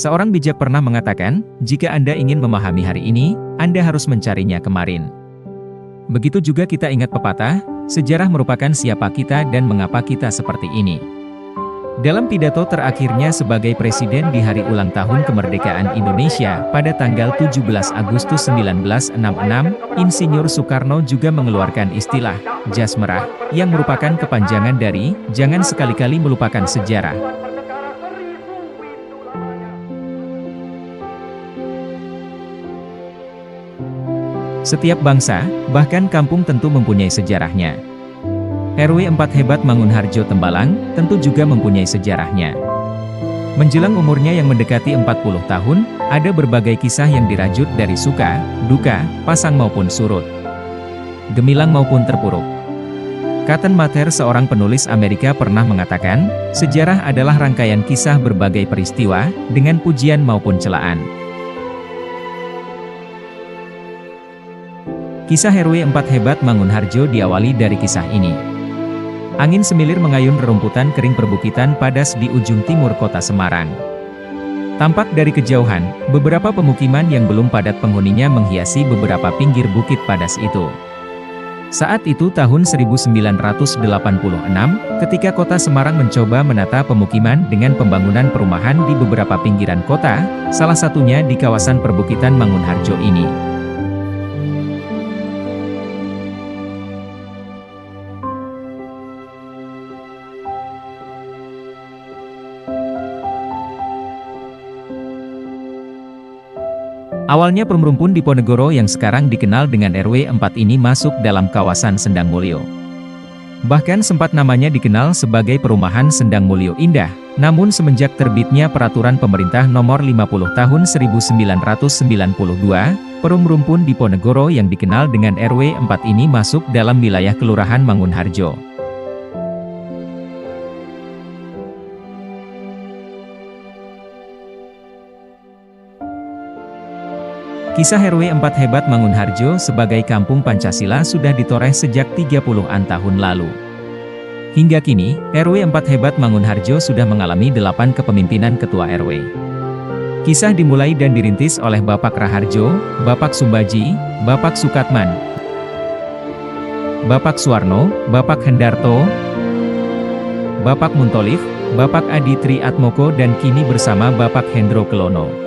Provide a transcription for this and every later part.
Seorang bijak pernah mengatakan, jika Anda ingin memahami hari ini, Anda harus mencarinya kemarin. Begitu juga kita ingat pepatah, sejarah merupakan siapa kita dan mengapa kita seperti ini. Dalam pidato terakhirnya sebagai presiden di hari ulang tahun kemerdekaan Indonesia pada tanggal 17 Agustus 1966, Insinyur Soekarno juga mengeluarkan istilah jas merah, yang merupakan kepanjangan dari jangan sekali-kali melupakan sejarah. Setiap bangsa, bahkan kampung tentu mempunyai sejarahnya. RW 4 Hebat Mangunharjo Tembalang, tentu juga mempunyai sejarahnya. Menjelang umurnya yang mendekati 40 tahun, ada berbagai kisah yang dirajut dari suka, duka, pasang maupun surut, gemilang maupun terpuruk. Cotton Mather, seorang penulis Amerika, pernah mengatakan, sejarah adalah rangkaian kisah berbagai peristiwa, dengan pujian maupun celaan. Kisah RW 4 Hebat Mangunharjo diawali dari kisah ini. Angin semilir mengayun rerumputan kering perbukitan padas di ujung timur kota Semarang. Tampak dari kejauhan, beberapa pemukiman yang belum padat penghuninya menghiasi beberapa pinggir bukit padas itu. Saat itu tahun 1986, ketika kota Semarang mencoba menata pemukiman dengan pembangunan perumahan di beberapa pinggiran kota, salah satunya di kawasan perbukitan Mangunharjo ini. Awalnya perum-rumpun Diponegoro yang sekarang dikenal dengan RW 4 ini masuk dalam kawasan Sendang Mulyo. Bahkan sempat namanya dikenal sebagai perumahan Sendang Mulyo Indah, namun semenjak terbitnya Peraturan Pemerintah Nomor 50 Tahun 1992, perum-rumpun Diponegoro yang dikenal dengan RW 4 ini masuk dalam wilayah Kelurahan Mangunharjo. Kisah RW 4 Hebat Mangunharjo sebagai kampung Pancasila sudah ditoreh sejak 30-an tahun lalu. Hingga kini, RW 4 Hebat Mangunharjo sudah mengalami 8 kepemimpinan ketua RW. Kisah dimulai dan dirintis oleh Bapak Raharjo, Bapak Sumbaji, Bapak Sukatman, Bapak Suwarno, Bapak Hendarto, Bapak Muntolif, Bapak Adi Tri Atmoko dan kini bersama Bapak Hendro Kelono.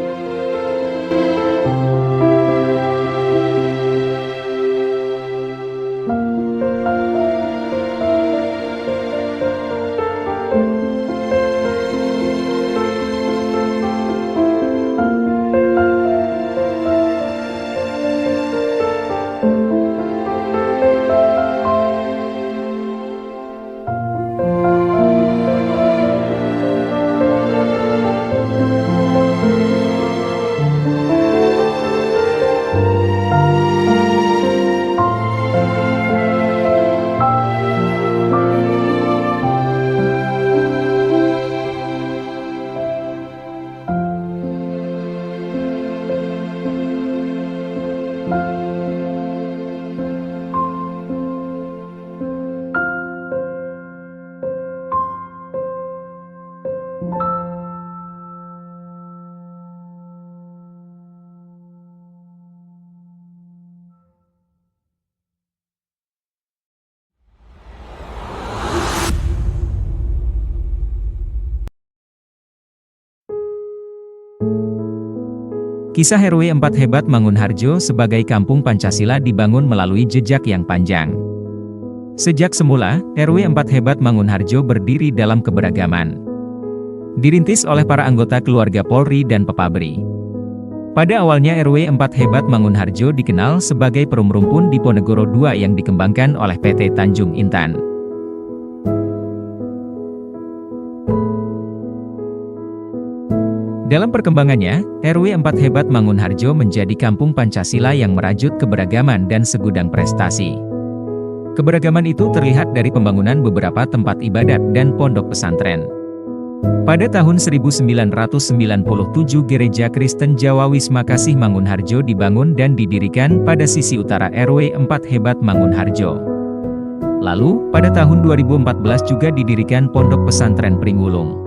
Kisah RW 4 Hebat Mangunharjo sebagai kampung Pancasila dibangun melalui jejak yang panjang. Sejak semula, RW 4 Hebat Mangunharjo berdiri dalam keberagaman. Dirintis oleh para anggota keluarga Polri dan Pepabri. Pada awalnya RW 4 Hebat Mangunharjo dikenal sebagai perum-rumpun Diponegoro II yang dikembangkan oleh PT Tanjung Intan. Dalam perkembangannya, RW 4 Hebat Mangunharjo menjadi kampung Pancasila yang merajut keberagaman dan segudang prestasi. Keberagaman itu terlihat dari pembangunan beberapa tempat ibadat dan pondok pesantren. Pada tahun 1997 Gereja Kristen Jawa Wisma Kasih Mangunharjo dibangun dan didirikan pada sisi utara RW 4 Hebat Mangunharjo. Lalu, pada tahun 2014 juga didirikan Pondok Pesantren Pringulung.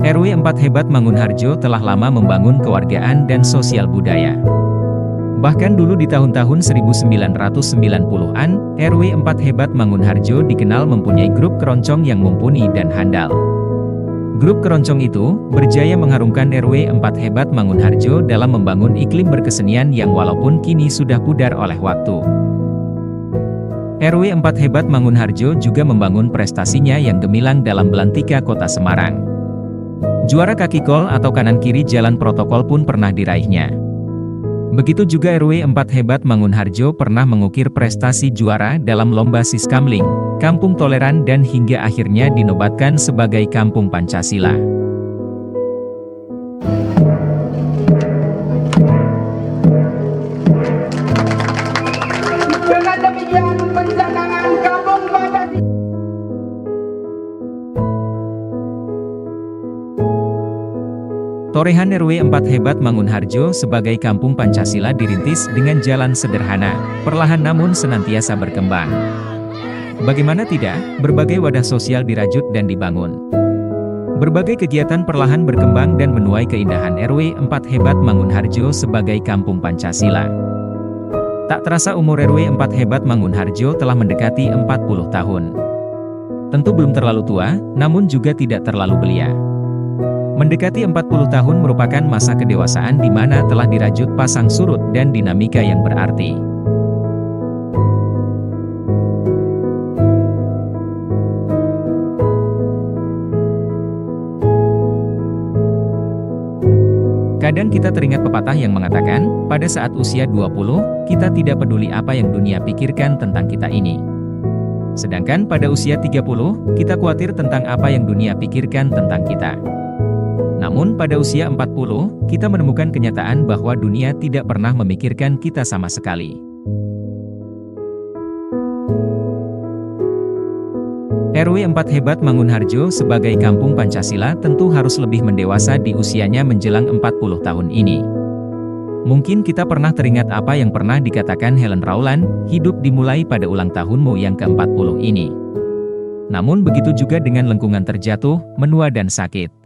RW 4 Hebat Mangunharjo telah lama membangun kewargaan dan sosial budaya. Bahkan dulu di tahun-tahun 1990-an, RW 4 Hebat Mangunharjo dikenal mempunyai grup keroncong yang mumpuni dan handal. Grup keroncong itu berjaya mengharumkan RW 4 Hebat Mangunharjo dalam membangun iklim berkesenian yang walaupun kini sudah pudar oleh waktu. RW 4 Hebat Mangunharjo juga membangun prestasinya yang gemilang dalam Belantika Kota Semarang. Juara kaki kol atau kanan kiri jalan protokol pun pernah diraihnya. Begitu juga RW 4 Hebat Mangunharjo pernah mengukir prestasi juara dalam lomba Siskamling, Kampung Toleran dan hingga akhirnya dinobatkan sebagai Kampung Pancasila. Dengan demikian pencanangan Kampung Pancasila. Torehan RW 4 Hebat Mangunharjo sebagai Kampung Pancasila dirintis dengan jalan sederhana, perlahan namun senantiasa berkembang. Bagaimana tidak, berbagai wadah sosial dirajut dan dibangun. Berbagai kegiatan perlahan berkembang dan menuai keindahan RW 4 Hebat Mangunharjo sebagai Kampung Pancasila. Tak terasa umur RW 4 Hebat Mangunharjo telah mendekati 40 tahun. Tentu belum terlalu tua, namun juga tidak terlalu belia. Mendekati 40 tahun merupakan masa kedewasaan di mana telah dirajut pasang surut dan dinamika yang berarti. Kadang kita teringat pepatah yang mengatakan, pada saat usia 20, kita tidak peduli apa yang dunia pikirkan tentang kita ini. Sedangkan pada usia 30, kita khawatir tentang apa yang dunia pikirkan tentang kita. Namun pada usia 40, kita menemukan kenyataan bahwa dunia tidak pernah memikirkan kita sama sekali. RW 4 Hebat Mangunharjo sebagai Kampung Pancasila tentu harus lebih mendewasa di usianya menjelang 40 tahun ini. Mungkin kita pernah teringat apa yang pernah dikatakan Helen Rowland, hidup dimulai pada ulang tahunmu yang ke-40 ini. Namun begitu juga dengan lengkungan terjatuh, menua dan sakit.